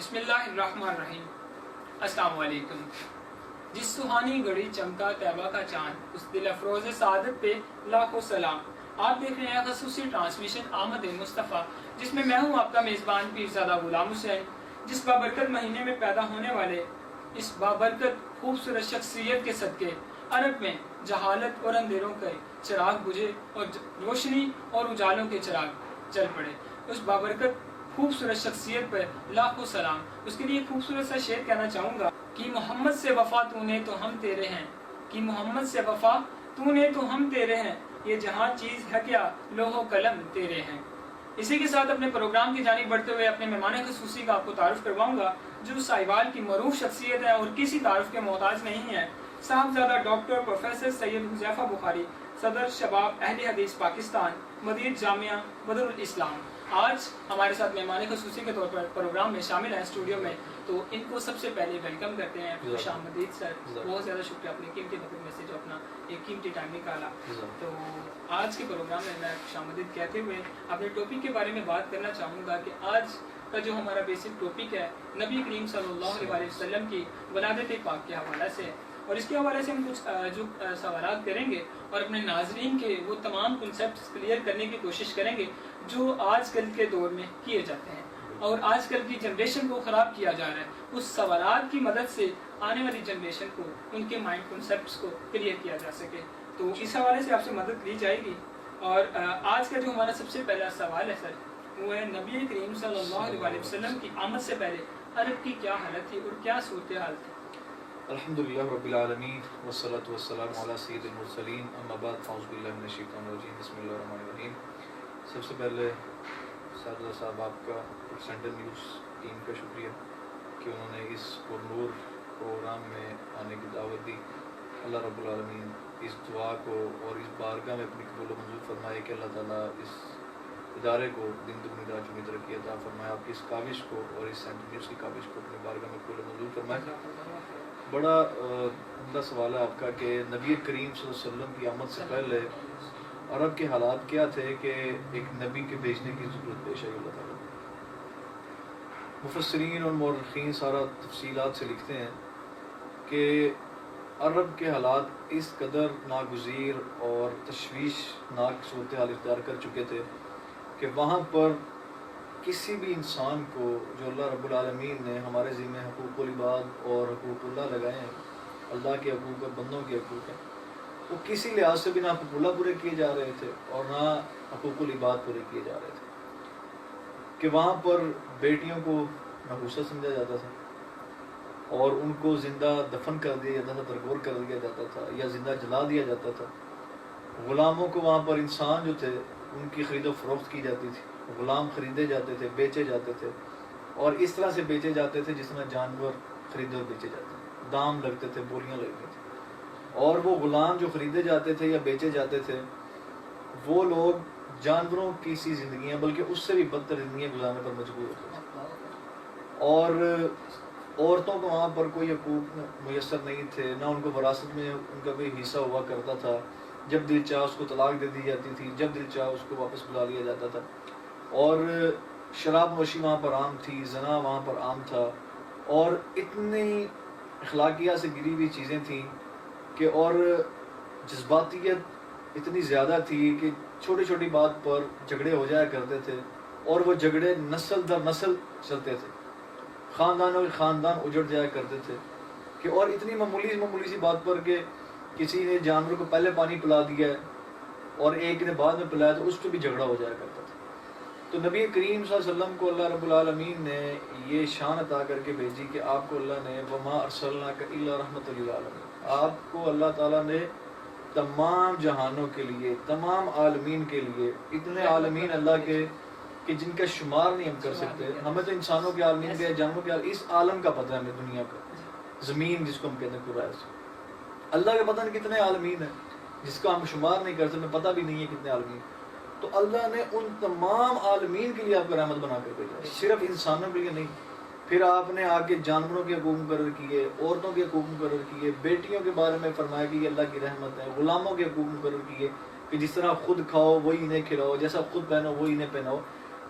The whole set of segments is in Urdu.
بسم اللہ الرحمن الرحیم۔ السلام علیکم۔ جس سہانی گھڑی چمکا طیبہ کا چاند، اس دل افروز سعادت پہ لاکھوں سلام۔ آپ دیکھ رہے ہیں خصوصی ٹرانسمیشن آمد مصطفیٰ، جس میں میں ہوں آپ کا میزبان پیرزادہ غلام حسین۔ جس بابرکت مہینے میں پیدا ہونے والے اس بابرکت خوبصورت شخصیت کے صدقے عرب میں جہالت اور اندھیروں کے چراغ بجھے اور روشنی اور اجالوں کے چراغ چل پڑے۔ اس بابرکت خوبصورت شخصیت پر لاکھوں سلام۔ اس کے لیے خوبصورت سا شعر کہنا چاہوں گا کہ محمد سے وفا تو نے تو ہم تیرے ہیں، کہ محمد سے وفا تو نے تو ہم تیرے ہیں، یہ جہاں چیز ہے کیا لوح و قلم تیرے ہیں۔ اسی کے ساتھ اپنے پروگرام کی جانب بڑھتے ہوئے اپنے مہمان خصوصی کا آپ کو تعارف کرواؤں گا، جو ساہیوال کی معروف شخصیت ہے اور کسی تعارف کے محتاج نہیں ہے۔ صاحبزادہ ڈاکٹر پروفیسر سید حذیفہ بخاری، صدر شباب اہل حدیث پاکستان، مدیر جامعہ بدر الاسلام، آج ہمارے ساتھ مہمان خصوصی کے طور پر پروگرام میں شامل ہیں اسٹوڈیو میں۔ تو ان کو سب سے پہلے ویلکم کرتے ہیں۔ خوش آمدید سر، بہت زیادہ شکریہ اپنے قیمتی وقت میں سے جو اپنا ایک قیمتی ٹائم نکالا۔ تو آج کے پروگرام میں میں خوش آمدید کہتے ہوئے اپنے ٹاپک کے بارے میں بات کرنا چاہوں گا کہ آج کا جو ہمارا بیسک ٹاپک ہے نبی کریم صلی اللہ علیہ وسلم کی ولادت پاک کے حوالے سے، اور اس کے حوالے سے ہم کچھ جو سوالات کریں گے اور اپنے ناظرین کے وہ تمام کنسیپٹس کلیئر کرنے کی کوشش کریں گے جو آج کل کے دور میں کیے جاتے ہیں اور آج کل کی جنریشن کو خراب کیا جا رہا ہے۔ اس سوالات کی مدد سے آنے والی جنریشن کو ان کے مائنڈ کنسیپٹس کو کلیئر کیا جا سکے، تو اس حوالے سے آپ سے مدد لی جائے گی۔ اور آج کا جو ہمارا سب سے پہلا سوال ہے سر، وہ ہے نبی کریم صلی اللہ علیہ وسلم کی آمد سے پہلے عرب کی کیا حالت تھی اور کیا صورتحال تھی؟ الحمدللہ رب العالمین والصلاة والسلام علی سید المرسلین، اما بعد فاعوذ باللہ من الشیطان الرجیم، بسم اللہ الرحمن الرحیم۔ سب سے پہلے سادہ صاحب آپ کا سینٹرل نیوز ٹیم کا شکریہ کہ انہوں نے اس پرنور پروگرام میں آنے کی دعوت دی۔ اللہ رب العالمین اس دعا کو اور اس بارگاہ میں اپنی قبول و منظور فرمائے کہ اللہ تعالیٰ اس ادارے کو دن دگنی رات چگنی ترقی عطا فرمائے، آپ کی اس کاوش کو اور اس سینٹرل نیوز کی کاوش کو اپنی بارگاہ میں قبول و منظور فرمائے۔ بڑا عمدہ سوال ہے آپ کا کہ نبی کریم صلی اللہ علیہ وسلم کی آمد سے پہلے عرب کے حالات کیا تھے کہ ایک نبی کے بھیجنے کی ضرورت پیش آئی اللہ تعالیٰ۔ مفسرین اور مورخین سارا تفصیلات سے لکھتے ہیں کہ عرب کے حالات اس قدر ناگزیر اور تشویشناک صورتحال اختیار کر چکے تھے کہ وہاں پر کسی بھی انسان کو جو اللہ رب العالمین نے ہمارے ذمہ حقوق العباد اور حقوق اللہ لگائے ہیں، اللہ کے حقوق اور بندوں کے حقوق ہیں، وہ کسی لحاظ سے بھی نہ حقوق اللہ پورے کیے جا رہے تھے اور نہ حقوق العباد پورے کیے جا رہے تھے۔ کہ وہاں پر بیٹیوں کو نحوست سمجھا جاتا تھا اور ان کو زندہ دفن کر دیا جاتا تھا، درگور کر دیا جاتا تھا یا زندہ جلا دیا جاتا تھا۔ غلاموں کو وہاں پر انسان جو تھے ان کی خرید و فروخت کی جاتی تھی، غلام خریدے جاتے تھے، بیچے جاتے تھے، اور اس طرح سے بیچے جاتے تھے جس طرح جانور خریدے اور بیچے جاتے تھے، دام لگتے تھے، بولیاں لگتی تھیں، اور وہ غلام جو خریدے جاتے تھے یا بیچے جاتے تھے وہ لوگ جانوروں کی سی زندگیاں بلکہ اس سے بھی بدتر زندگیاں گزارنے پر مجبور ہوتے تھے، اور عورتوں کو وہاں پر کوئی حقوق میسر نہیں تھے، نہ ان کو وراثت میں ان کا کوئی حصہ ہوا کرتا تھا۔ جب دل چاہ اس کو طلاق دے دی جاتی تھی، جب دل چاہ اس کو واپس بلا لیا جاتا تھا، اور شراب نوشی وہاں پر عام تھی، زنا وہاں پر عام تھا، اور اتنی اخلاقیات سے گری ہوئی چیزیں تھیں کہ اور جذباتیت اتنی زیادہ تھی کہ چھوٹی چھوٹی بات پر جھگڑے ہو جایا کرتے تھے، اور وہ جھگڑے نسل در نسل چلتے تھے، خاندانوں کے خاندان اجڑ جایا کرتے تھے، کہ اور اتنی معمولی سی بات پر کہ کسی نے جانور کو پہلے پانی پلا دیا ہے اور ایک نے بعد میں پلایا تو اس پہ بھی جھگڑا ہو جایا کرتا تھا۔ تو نبی کریم صلی اللہ علیہ وسلم کو اللہ رب العالمین نے یہ شان عطا کر کے بھیجی کہ آپ کو اللہ نے وما ارسلناک الا رحمۃ للعالمین، آپ کو اللہ تعالیٰ نے تمام جہانوں کے لیے، تمام عالمین کے لیے، اتنے عالمین اللہ کے کہ جن کا شمار نہیں ہم کر سکتے۔ ہمیں تو انسانوں کے عالمین کے، جانوروں کے عالمین، اس عالم کا پتہ ہے ہمیں، دنیا کا، زمین جس کو ہم کہتے ہیں پورا ایسا، اللہ کے پتہ نہیں کتنے عالمین ہیں جس کا ہم شمار نہیں کر سکتے، پتہ بھی نہیں ہے کتنے عالمین۔ تو اللہ نے ان تمام عالمین کے لیے آپ کو رحمت بنا کر بھیجا، صرف انسانوں کے لیے نہیں۔ پھر آپ نے آگے جانوروں کے حقوق مقرر کیے، عورتوں کے حقوق مقرر کیے، بیٹیوں کے بارے میں فرمایا کہ یہ اللہ کی رحمت ہے، غلاموں کے حقوق مقرر کیے کہ جس طرح خود کھاؤ وہی انہیں کھلاؤ، جیسا خود پہنو وہی انہیں پہناؤ۔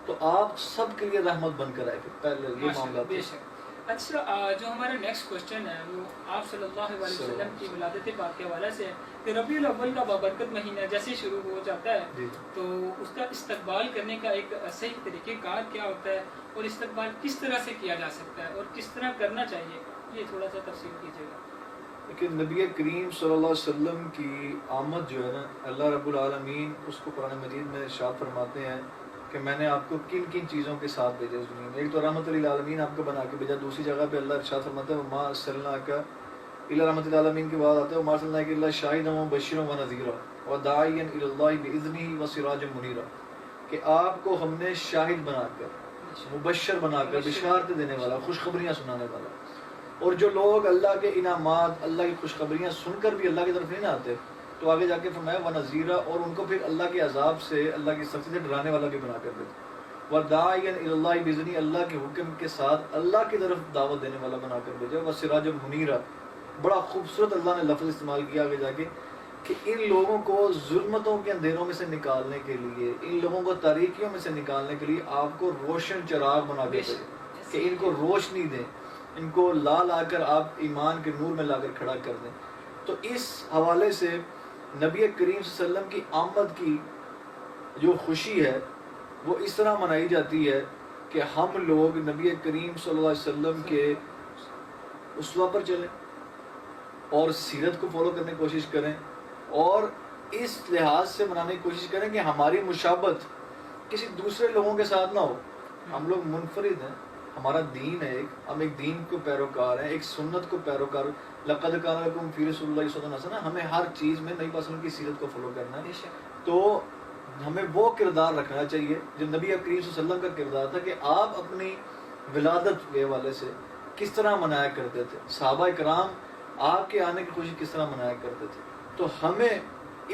تو آپ سب کے لیے رحمت بن کر آئے. پہلے یہ معاملہ بے شک. اچھا جو ہمارا نیکسٹ کوشچن ہے وہ آپ صلی اللہ علیہ وسلم کی ولادت پاک کے حوالے سے ہے کہ ربیع الاول کا بابرکت مہینہ جیسے شروع ہو جاتا ہے تو اس کا استقبال کرنے کا ایک صحیح طریقہ کار کیا ہوتا ہے اور استقبال کس طرح سے کیا جا سکتا ہے اور کس طرح کرنا چاہیے, یہ تھوڑا سا تفصیل کیجیے گا. لیکن نبی کریم صلی اللہ علیہ وسلم کی آمد جو ہے نا, اللہ رب العالمین اس کو قرآن مجید میں ارشاد فرماتے ہیں کہ میں نے آپ کو کن کن چیزوں کے ساتھ بھیجا اس دنیا میں. ایک تو رحمت للعالمین آپ کو بنا کے بھیجا, دوسری جگہ پہ اللہ ارشاد فرماتا ہے وما ارسلناک الا رحمت للعالمین کے بعد آتا ہے وما ارسلناک الا شاہدا ومبشرا ونذیرا وداعیا الی اللہ باذنہ وسراجا منیرا, کہ آپ کو ہم نے شاہد بنا کر, مبشر بنا کر, بشارت دینے والا, خوشخبریاں سنانے والا. اور جو لوگ اللہ کے انعامات, اللہ کی خوشخبریاں سن کر بھی اللہ کی طرف نہیں نہ آتے, تو آگے جا کے فرمایا ونذیرا, اور ان کو پھر اللہ کے عذاب سے, اللہ کی سختی سے ڈرانے والا بھی بنا کر دیتے. وداعیا الی اللہ باذنہ, اللہ کے حکم کے ساتھ اللہ کی طرف دعوت دینے والا بنا کر بھیجا. وسراجا منیرا, بڑا خوبصورت اللہ نے لفظ استعمال کیا آگے جا کے کہ ان لوگوں کو ظلمتوں کے اندھیروں میں سے نکالنے کے لیے, ان لوگوں کو تاریکیوں میں سے نکالنے کے لیے آپ کو روشن چراغ بنا کے بھیجا کہ ان کو روشنی دیں, ان کو لا لا کر آپ ایمان کے نور میں لا کر کھڑا کر دیں. تو اس حوالے سے نبی کریم صلی اللہ علیہ وسلم کی آمد کی جو خوشی ہے وہ اس طرح منائی جاتی ہے کہ ہم لوگ نبی کریم صلی اللہ علیہ وسلم کے اسوہ پر چلیں اور سیرت کو فالو کرنے کی کوشش کریں, اور اس لحاظ سے منانے کی کوشش کریں کہ ہماری مشابہت کسی دوسرے لوگوں کے ساتھ نہ ہو. ہم لوگ منفرد ہیں, ہمارا دین ہے ایک, ہم ایک دین کو پیروکار ہیں, ایک سنت کو پیروکار. لقد کان لکم فی رسول اللہ صلی اللہ علیہ وسلم, ہمیں ہر چیز میں نبی وسلم کی سیرت کو فالو کرنا ہے. تو ہمیں وہ کردار رکھنا چاہیے جو نبی کریم صلی اللہ علیہ وسلم کا کردار تھا کہ آپ اپنی ولادت کے حوالے سے کس طرح منایا کرتے تھے, صحابہ کرام آپ کے آنے کی خوشی کس طرح منایا کرتے تھے. تو ہمیں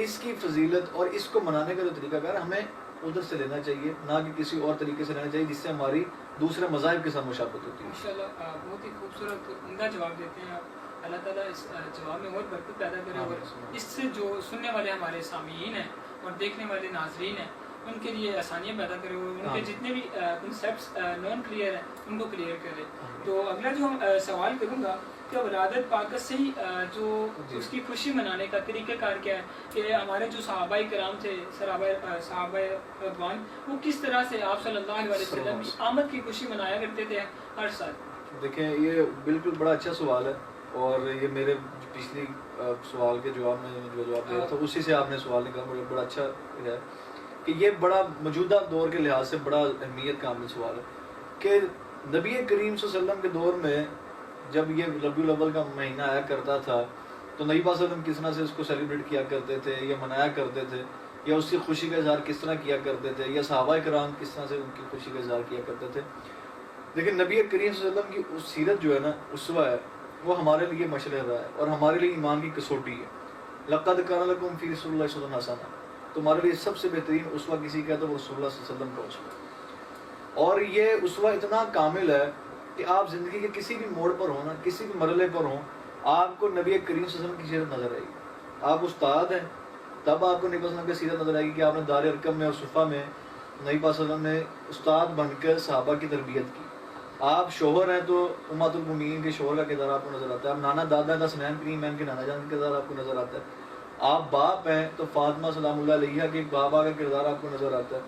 اس کی فضیلت اور اس کو منانے کا جو طریقہ کار ہمیں ادھر سے لینا چاہیے, نہ کہ کسی اور طریقے سے لینا چاہیے جس سے ہماری دوسرے مذاہب کے ساتھ مشابہت ہوتی ہے. انشاءاللہ بہت ہی خوبصورت عمدہ جواب دیتے ہیں آپ. اللہ تعالیٰ اس جواب میں اور برکت پیدا کرے اور اس سے جو سننے والے ہمارے سامعین ہیں اور دیکھنے والے ناظرین ہیں ان کے لیے آسانیاں پیدا کرے اور ان کے جتنے بھی کنسیپٹس نان کلیئر ہیں ان کو کلیئر کرے. تو اگلا جو سوال کروں گا کہ ولادت پاک کا صحیح جو اس کی خوشی منانے کا طریقہ کار کیا ہے, کہ ہمارے جو صحابہ کرام تھے, صحابہ رضوان, وہ کس طرح سے آپ صلی اللہ علیہ وسلم کی آمد کی خوشی منایا کرتے تھے ہر سال. دیکھیں یہ بالکل بڑا اچھا سوال ہے, اور یہ میرے پچھلی سوال کے جواب میں جو جواب دیا تھا اسی سے آپ نے سوال نکالا, مجھے بڑا اچھا ہے کہ یہ بڑا موجودہ دور کے لحاظ سے بڑا اہمیت کا حامل سوال ہے کہ نبی کریم صلی اللہ علیہ وسلم کے دور میں جب یہ ربیع الاول کا مہینہ آیا کرتا تھا تو نبی صلی اللہ علیہ وسلم کس طرح سے اس کو سیلیبریٹ کیا کرتے تھے یا منایا کرتے تھے, یا اس کی خوشی کا اظہار کس طرح کیا کرتے تھے, یا صحابہ کرام کس طرح سے ان کی خوشی کا اظہار کیا کرتے تھے. لیکن نبی کریم صلی اللہ علیہ وسلم کی اس سیرت جو ہے نا, اسوہ ہے, وہ ہمارے لیے مشرح ہے اور ہمارے لیے ایمان کی کسوٹی ہے. لقد کان لکم فی رسول اللہ صلی اللہ علیہ وسلم, تمہارے لیے سب سے بہترین اسوہ کسی کا ہے تو وہ رسول اللہ صلی اللہ علیہ وسلم کا اسوہ. اور یہ اسوہ اتنا کامل ہے کہ آپ زندگی کے کسی بھی موڑ پر ہوں نا, کسی بھی مرحلے پر ہوں, آپ کو نبی کریم صلی اللہ علیہ وسلم کی سیرت نظر آئے گی. آپ استاد ہیں تب آپ کو نبی صلی اللہ علیہ وسلم کی سیرت نظر آئے گی کہ آپ نے دار ارقم میں اور صفہ میں نبی صلی اللہ علیہ وسلم نے استاد بن کر صحابہ کی تربیت کی. آپ شوہر ہیں تو امہات المومنین کے شوہر کا کردار آپ کو نظر آتا ہے. آپ نانا دادا ہیں, حسنین کریم کے نانا جان کا کردار آپ کو نظر آتا ہے. آپ باپ ہیں تو فاطمہ سلام اللہ علیہ کے بابا کا کردار آپ کو نظر آتا ہے.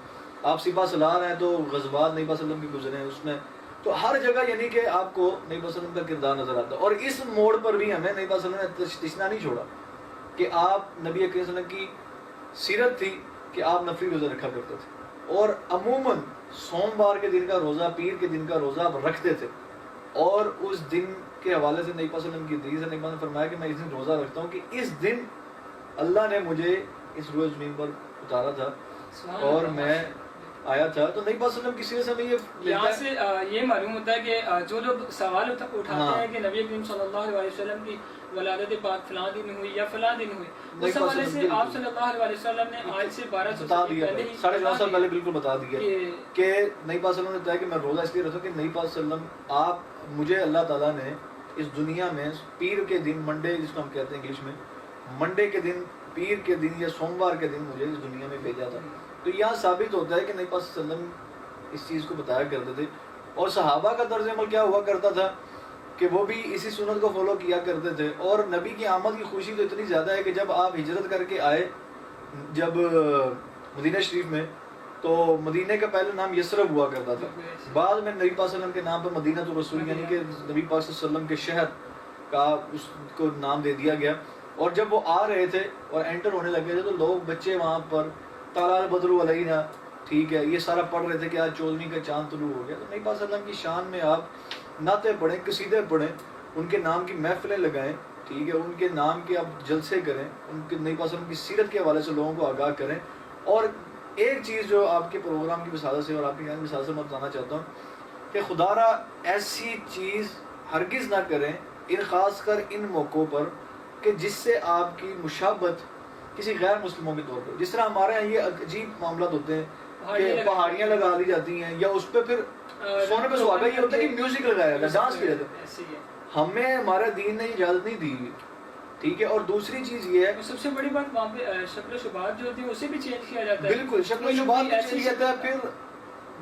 آپ سپہ سالار ہیں تو غزوات نبی صلی اللہ علیہ وسلم کی گزرے ہیں اس میں. تو ہر جگہ یعنی کہ آپ کو نبی صلی اللہ علیہ وسلم کا کردار نظر آتا ہے. اور اس موڑ پر بھی ہمیں نبی صلی اللہ علیہ وسلم نے تشنا نہیں چھوڑا کہ آپ نبی کریم صلی اللہ علیہ وسلم کی سیرت تھی کہ آپ نفلی روزہ رکھا کرتے تھے, اور عموماً سوموار کے دن کا روزہ, پیر کے دن کا روزہ آپ رکھتے تھے. اور اس دن کے حوالے سے نبی صلی اللہ علیہ وسلم کی حدیث ہے, نبی نے فرمایا کہ میں اس دن روزہ رکھتا ہوں کہ اس دن اللہ نے مجھے اس روئے زمین پر اتارا تھا اور میں آیا تھا. تو نبی صلی اللہ علیہ وسلم کی سیرت سے ہمیں یہ یہاں سے یہ معلوم ہوتا ہے کہ جو لوگ سوال اٹھاتے ہیں کہ نبی کریم صلی اللہ علیہ وسلم کی ولادت پاک فلاں دن ہوئی یا فلاں دن ہوئی, اس حوالے سے آپ صلی اللہ علیہ وسلم نے آج سے 1200 سال پہلے ہی 9.5 سال پہلے بالکل بتا دیا کہ نبی صلی اللہ علیہ وسلم نے بتایا کہ میں روزہ اس لیے رکھتا ہوں کہ نبی صلی اللہ علیہ وسلم آپ مجھے اللہ تعالیٰ نے اس دنیا میں پیر کے دن, منڈے جس کو ہم کہتے ہیں انگلش میں, منڈے کے دن, پیر کے دن یا سوموار کے دن مجھے اس دنیا میں بھیجا تھا. تو یہاں ثابت ہوتا ہے کہ نبی صلی اللہ علیہ وسلم اس چیز کو بتایا کرتے تھے. اور صحابہ کا طرز عمل کیا ہوا کرتا تھا کہ وہ بھی اسی سنت کو فالو کیا کرتے تھے. اور نبی کی آمد کی خوشی تو اتنی زیادہ ہے کہ جب آپ ہجرت کر کے آئے جب مدینہ شریف میں, تو مدینہ کا پہلے نام یثرب ہوا کرتا تھا. بعد میں نبی پاک صلی اللہ علیہ وسلم کے نام پر مدینہ تو رسول یعنی کہ نبی پاک صلی اللہ علیہ وسلم کے شہر کا اس کو نام دے دیا گیا. اور جب وہ آ رہے تھے اور انٹر ہونے لگے تھے تو لوگ بچے وہاں پر طلع البدر علینا, ٹھیک ہے, یہ سارا پڑھ رہے تھے کہ آج 14ویں کا چاند طلوع ہو گیا. تو نبی پاک صلی اللہ علیہ وسلم کی شان میں آپ نعتیں پڑھیں, قصیدے پڑھیں, ان کے نام کی محفلیں لگائیں, ٹھیک ہے, ان کے نام کے آپ جلسے کریں, ان کے نبی پاک صلی اللہ علیہ وسلم کی سیرت کے حوالے سے لوگوں کو آگاہ کریں. اور ایک چیز جو آپ کے پروگرام کی وسادت سے اور آپ کے یہاں کی وسادت سے میں بتانا چاہتا ہوں کہ خدا را ایسی چیز ہرگز نہ کریں, ان خاص کر ان موقعوں پر, کہ جس سے آپ کی مشابہت کسی غیر مسلموں کے طور پر, جس طرح ہمارے یہاں یہ عجیب معاملات ہوتے ہیں کہ پہاڑیاں لگا لی جاتی ہیں یا اس پہ پھر سونے پہ سہاگا یہ ہوتا ہے کہ میوزک لگایا جاتا ہے, ڈانس کیا جاتا ہے. ہمیں ہمارے دین نے اجازت نہیں دی, ٹھیک ہے. اور دوسری چیز یہ ہے سب سے بڑی بات وہاں پہ شکل و شبہات جو ہوتی ہے اسے بھی چینج کیا جاتا ہے. بالکل شکل و شبہات بھی چینج جاتا ہے. پھر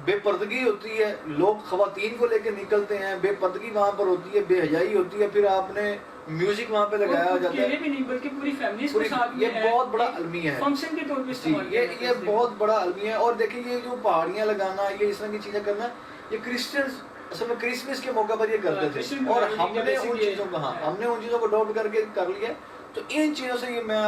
بے پردگی ہوتی ہے, لوگ خواتین کو لے کے نکلتے ہیں, بے پردگی وہاں پر ہوتی ہے, بے حیائی ہوتی ہے, پھر آپ نے میوزک وہاں پہ لگایا جاتا ہے. بھی نہیں بلکہ پوری فیملیز کے ساتھ یہ بہت بڑا المیہ ہے, فنکشن کے طور پہ استعمال کیا جاتا ہے. یہ بہت بڑا المیہ ہے. اور دیکھیں یہ جو پہاڑیاں لگانا, یہ اس طرح کی چیزیں کرنا, یہ کرسچنز اصل میں کرسمس کے موقع پر یہ کرتے تھے. اور ہم نے ان چیزوں کو ہم نے ان چیزوں کو اڈاپٹ کر کے کر لیا. تو ان چیزوں سے یہ میں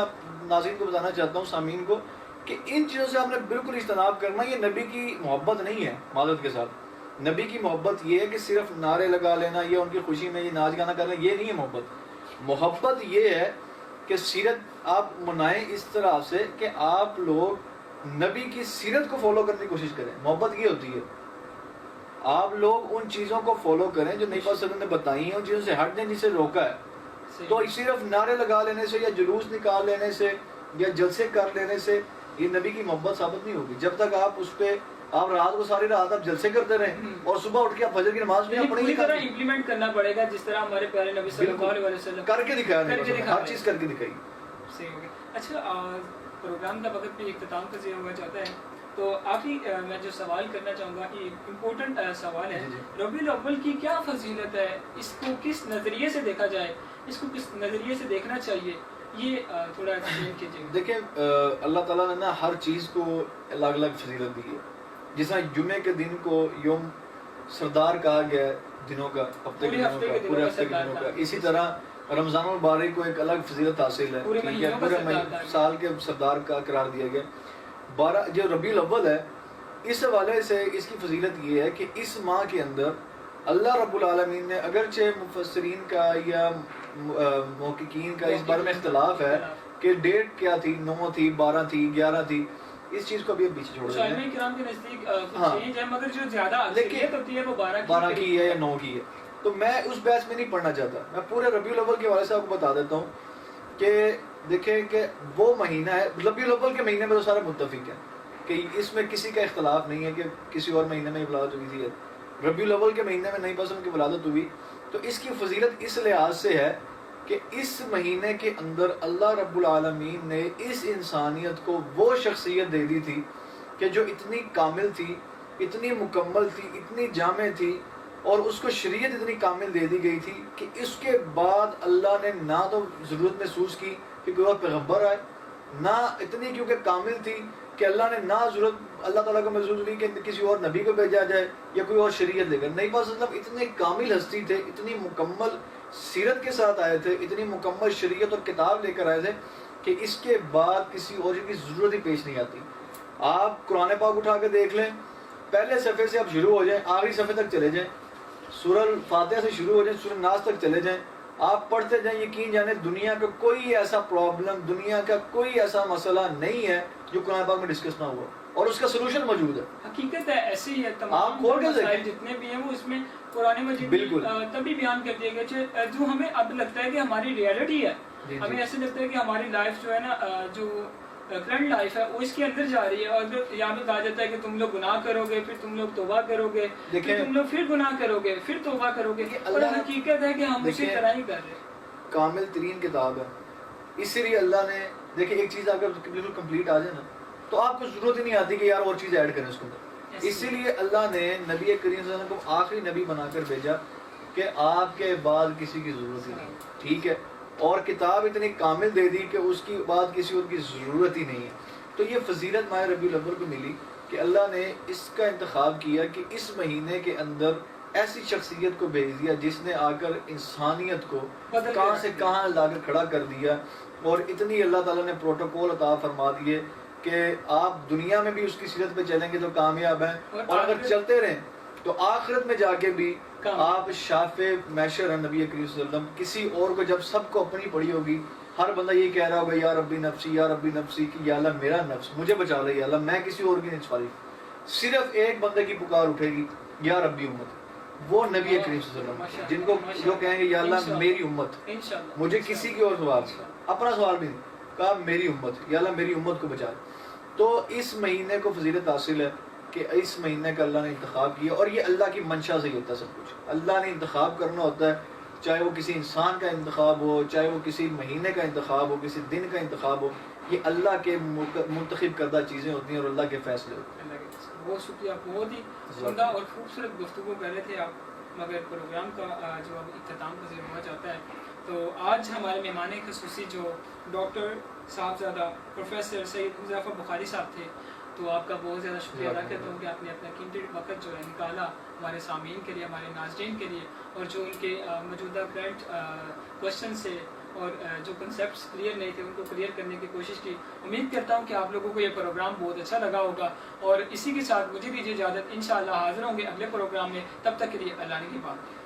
ناظرین کو بتانا چاہتا ہوں, سامعین کو, کہ ان چیزوں سے ہم نے بالکل اجتناب کرنا. یہ نبی کی محبت نہیں ہے. معذرت کے ساتھ, نبی کی محبت یہ ہے کہ صرف نعرے لگا لینا یا ان کی خوشی میں یہ ناچ گانا کرنا, یہ نہیں ہے محبت. محبت یہ ہے کہ سیرت آپ منائیں اس طرح سے کہ آپ لوگ نبی کی سیرت کو فالو کرنے کی کوشش کریں. محبت یہ ہوتی ہے آپ لوگ ان چیزوں کو فالو کریں جو نبی صلی اللہ علیہ وسلم نے بتائی ہیں, ان چیزوں سے ہٹ جائیں جسے روکا ہے. تو صرف نعرے لگا لینے سے یا جلوس نکال لینے سے یا جلسے کر لینے سے یہ نبی کی محبت ثابت نہیں ہوگی. جب تک آپ اس پہ آپ رات کو ساری رات آپ جلسے کرتے رہیں اور صبح اٹھ کے آپ فجر کی نماز بھی پڑھیں, پوری طرح امپلیمنٹ کرنا پڑے گا جس طرح ہمارے پیارے نبی صلی اللہ علیہ وسلم کر کے دکھایا, ہر چیز کر کے دکھائی. صحیح ہو گیا. اچھا, پروگرام کا وقت بھی اختتام کا ذریعہ ہوا چاہتا ہے, تو آخری میں جو سوال کرنا چاہوں گا یہ امپورٹنٹ سوال ہے, ربیع الاول کی کیا فضیلت ہے, اس کو کس نظریے سے دیکھا جائے, اس کو کس نظریے سے دیکھنا چاہیے, یہ تھوڑا ایکسپلین کیجیے. دیکھیں اللہ تعالیٰ نے نا ہر چیز کو الگ الگ فضیلت دی ہے. جس طرح جمعے کے دن کو یوم سردار کہا گیا ہے دنوں کا, ہفتے کے دنوں کا, پورے ہفتے کے دنوں کا. اسی طرح رمضان المبارک کو ایک الگ فضیلت حاصل ہے, ٹھیک ہے, پورے سال کے سردار کا قرار دیا گیا. 12 جو ربیع الاول ہے, اس حوالے سے اس کی فضیلت یہ ہے کہ اس ماہ کے اندر اللہ رب العالمین نے, اگرچہ مفسرین کا یا محققین کا اس بارے میں اختلاف ہے کہ ڈیٹ کیا تھی, 9 تھی, 12 تھی, 11 تھی, اس چیز کو بھی پیچھے چھوڑ دیں. علماء کرام کے نزدیک چینج ہے, مگر جو زیادہ اکثریت ہوتی ہے وہ 12 کی ہے یا 9 کی ہے. تو میں اس بحث میں نہیں پڑھنا چاہتا. میں پورے ربیع الاول کے حوالے سے آپ کو بتا دیتا ہوں کہ دیکھیں کہ وہ مہینہ ہے, ربیع الاول کے مہینے میں تو سارے متفق ہیں کہ اس میں کسی کا اختلاف نہیں ہے کہ کسی اور مہینے میں ولادت ہوئی تھی. ربیع الاول کے مہینے میں نبی پسند کی ولادت ہوئی. تو اس کی فضیلت اس لحاظ سے ہے کہ اس مہینے کے اندر اللہ رب العالمین نے اس انسانیت کو وہ شخصیت دے دی تھی کہ جو اتنی کامل تھی, اتنی مکمل تھی, اتنی جامع تھی, اور اس کو شریعت اتنی کامل دے دی گئی تھی کہ اس کے بعد اللہ نے نہ تو ضرورت محسوس کی کہ کوئی اور پیغمبر آئے, نہ اتنی کیونکہ کامل تھی کہ اللہ نے نہ ضرورت اللہ تعالیٰ کو محسوس ہوئی کہ کسی اور نبی کو بھیجا جائے یا کوئی اور شریعت لے کر. نبی پاک صلی اللہ علیہ وسلم اتنے کامل ہستی تھے, اتنی مکمل سیرت کے ساتھ آئے تھے, اتنی مکمل شریعت اور کتاب لے کر آئے تھے کہ اس کے بعد کسی اور کی ضرورت ہی پیش نہیں آتی. آپ قرآن پاک اٹھا کے دیکھ لیں, پہلے صفحے سے آپ شروع ہو جائیں, آخری صفحے تک چلے جائیں, سورہ الفاتحہ سے شروع ہو جائیں, سورہ ناس تک چلے جائیں, آپ پڑھتے جائیں, یقین جانے دنیا کا کوئی ایسا پرابلم, دنیا کا کوئی ایسا مسئلہ نہیں ہے جو قرآن پاک میں ڈسکس نہ ہوا, اور اس کا سلوشن موجود ہے. حقیقت ہے ایسے ہی ہے, تمام مسائل جتنے بھی ہیں وہ اس میں قرآن مجید تبھی بیان کر دیے گئے جو ہمیں اب لگتا ہے کہ ہماری ریالٹی ہے. ہمیں ایسے لگتا ہے کہ ہماری لائف جو ہے نا, جو کرنٹ لائف ہے وہ اس کے اندر جا رہی ہے, اور یہاں پہ کہا جاتا ہے کہ تم لوگ گناہ کرو گے, پھر تم لوگ توبہ کرو گے, پھر تم لوگ پھر گناہ کرو گے, پھر توبہ کرو گے. اور حقیقت ہے کہ ہم اسی طرح ہی کر رہے ہیں. کامل ترین کتاب ہے, اسی لیے اللہ نے, دیکھیں ایک چیز اگر بالکل کمپلیٹ آ جائے نا تو آپ کو ضرورت ہی نہیں آتی کہ یار اور چیز ایڈ کریں اس کے اندر. اسی لیے اللہ نے نبی کریم صلی اللہ علیہ وسلم کو آخری نبی بنا کر بھیجا کہ آپ کے بعد کسی کی ضرورت ہی نہیں، ٹھیک ہے، اور کتاب اتنی کامل دے دی کہ اس کی بعد کسی اور کی ضرورت ہی نہیں ہے۔ تو یہ فضیلت ماہ ربیع الاول کو ملی کہ اللہ نے اس کا انتخاب کیا کہ اس مہینے کے اندر ایسی شخصیت کو بھیج دیا جس نے آ کر انسانیت کو کہاں سے کہاں لا کر کھڑا کر دیا، اور اتنی اللہ تعالیٰ نے پروٹوکول عطا فرما دیے کہ آپ دنیا میں بھی اس کی سیرت پہ چلیں گے تو کامیاب ہیں، اور اگر چلتے رہیں تو آخرت میں جا کے بھی آپ شافع محشر ہیں نبی کریم صلی اللہ علیہ وسلم۔ کسی اور کو جب سب کو اپنی پڑی ہوگی، ہر بندہ یہ کہہ رہا ہوگا یا ربی نفسی یا ربی نفسی، کہ یا اللہ میرا نفس مجھے بچا لے، یا اللہ میں کسی اور کی نہیں چھپاری، صرف ایک بندے کی پکار اٹھے گی یا ربی امت، وہ نبی کریم صلی اللہ علیہ وسلم، جن کو جو کہیں گے یا اللہ میری امت، مجھے کسی کی اور سوال، اپنا سوال بھی نہیں، کہا میری امت، یا اللہ میری امت کو بچا۔ تو اس مہینے کو فضیلت حاصل ہے کہ اس مہینے کا اللہ نے انتخاب کیا، اور یہ اللہ کی منشا سے ہی ہوتا ہے سب کچھ، اللہ نے انتخاب کرنا ہوتا ہے، چاہے وہ کسی انسان کا انتخاب ہو، چاہے وہ کسی مہینے کا انتخاب ہو، کسی دن کا انتخاب ہو، یہ اللہ کے منتخب کردہ چیزیں ہوتی ہیں اور اللہ کے فیصلے ہوتے ہیں۔ بہت شکریہ، بہت ہی عمدہ اور خوبصورت گفتگو کر رہے تھے آپ، مگر پروگرام کا جو اب اختتام پذیر ہوا جاتا ہے، تو آج ہمارے مہمان خصوصی جو ڈاکٹر صاحبزادہ پروفیسر سید حذیفہ بخاری صاحب تھے، تو آپ کا بہت زیادہ شکریہ ادا کرتا ہوں کہ آپ نے اپنا قیمتی وقت جو ہے نکالا ہمارے سامعین کے لیے، ہمارے ناظرین کے لیے، اور جو ان کے موجودہ کرنٹ کوشچن سے اور جو کنسیپٹس کلیئر نہیں تھے ان کو کلیئر کرنے کی کوشش کی۔ امید کرتا ہوں کہ آپ لوگوں کو یہ پروگرام بہت اچھا لگا ہوگا، اور اسی کے ساتھ مجھے دیجیے اجازت، انشاءاللہ حاضر ہوں گے اگلے پروگرام میں، تب تک کے لیے اللہ نے کی بات۔